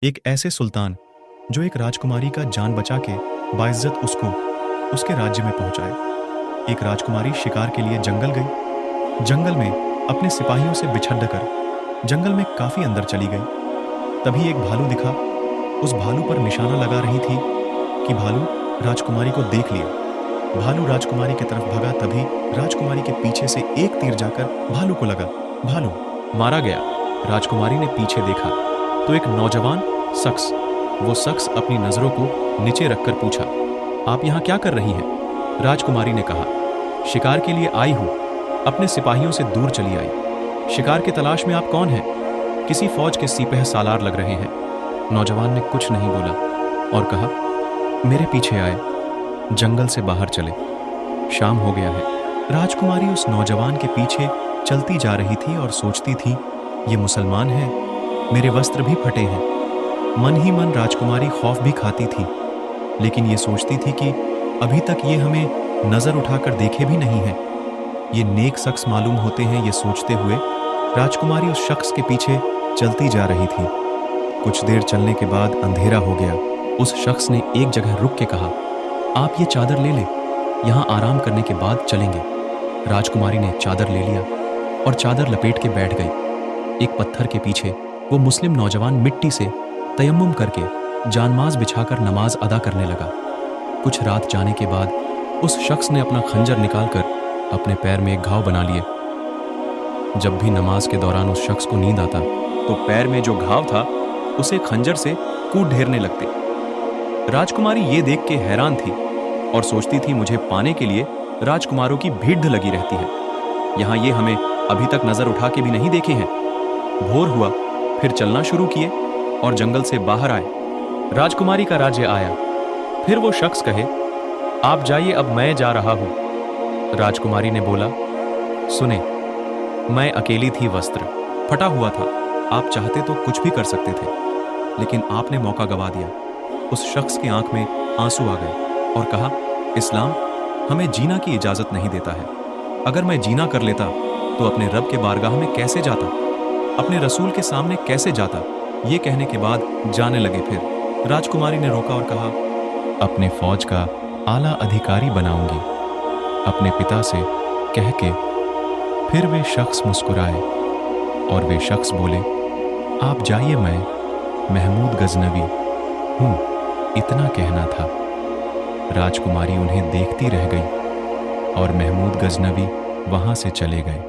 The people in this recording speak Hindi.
एक ऐसे सुल्तान जो एक राजकुमारी का जान बचा के बाइज्जत उसको उसके राज्य में पहुंचाए। एक राजकुमारी शिकार के लिए जंगल गई। जंगल में अपने सिपाहियों से बिछड़ कर जंगल में काफी अंदर चली गई। तभी एक भालू दिखा। उस भालू पर निशाना लगा रही थी कि भालू राजकुमारी को देख लिया। भालू राजकुमारी की तरफ भगा। तभी राजकुमारी के पीछे से एक तीर जाकर भालू को लगा। भालू मारा गया। राजकुमारी ने पीछे देखा तो एक नौजवान शख्स, वो शख्स अपनी नजरों को नीचे रखकर पूछा, आप यहाँ क्या कर रही हैं? राजकुमारी ने कहा, शिकार के लिए आई हूँ। अपने सिपाहियों से दूर चली आई। शिकार की तलाश में आप कौन हैं? किसी फौज के सिपह सालार लग रहे हैं। नौजवान ने कुछ नहीं बोला और कहा, मेरे पीछे आए, जंगल से बाहर चले, शाम हो गया है। राजकुमारी उस नौजवान के पीछे चलती जा रही थी और सोचती थी, ये मुसलमान है, मेरे वस्त्र भी फटे हैं। मन ही मन राजकुमारी खौफ भी खाती थी, लेकिन ये सोचती थी कि अभी तक ये हमें नजर उठाकर देखे भी नहीं है। ये नेक शख्स मालूम होते हैं। ये सोचते हुए राजकुमारी उस शख्स के पीछे चलती जा रही थी। कुछ देर चलने के बाद अंधेरा हो गया। उस शख्स ने एक जगह रुक के कहा, आप ये चादर ले लें, यहाँ आराम करने के बाद चलेंगे। राजकुमारी ने चादर ले लिया और चादर लपेट के बैठ गई। एक पत्थर के पीछे वो मुस्लिम नौजवान मिट्टी से तयम्मुम करके जानमाज बिछाकर नमाज अदा करने लगा। कुछ रात जाने के बाद उस शख्स ने अपना खंजर निकालकर अपने पैर में एक घाव बना लिए। जब भी नमाज के दौरान उस शख्स को नींद आता तो पैर में जो घाव था उसे खंजर से कूट ढेरने लगते। राजकुमारी ये देख के हैरान थी और सोचती थी, मुझे पाने के लिए राजकुमारों की भीड़ लगी रहती है। यहाँ ये हमें अभी तक नजर उठा के भी नहीं देखे हैं। भोर हुआ, फिर चलना शुरू किए और जंगल से बाहर आए। राजकुमारी का राज्य आया। फिर वो शख्स कहे, आप जाइए, अब मैं जा रहा हूं। राजकुमारी ने बोला, सुने, मैं अकेली थी, वस्त्र फटा हुआ था, आप चाहते तो कुछ भी कर सकते थे, लेकिन आपने मौका गवा दिया। उस शख्स की आंख में आंसू आ गए और कहा, इस्लाम हमें जीना की इजाजत नहीं देता है। अगर मैं जीना कर लेता तो अपने रब के बारगाह में कैसे जाता, अपने रसूल के सामने कैसे जाता। ये कहने के बाद जाने लगे। फिर राजकुमारी ने रोका और कहा, अपने फौज का आला अधिकारी बनाऊंगी, अपने पिता से कह के। फिर वे शख्स मुस्कुराए और वे शख्स बोले, आप जाइए, मैं महमूद गजनवी हूं, इतना कहना था। राजकुमारी उन्हें देखती रह गई और महमूद गजनवी वहां से चले गए।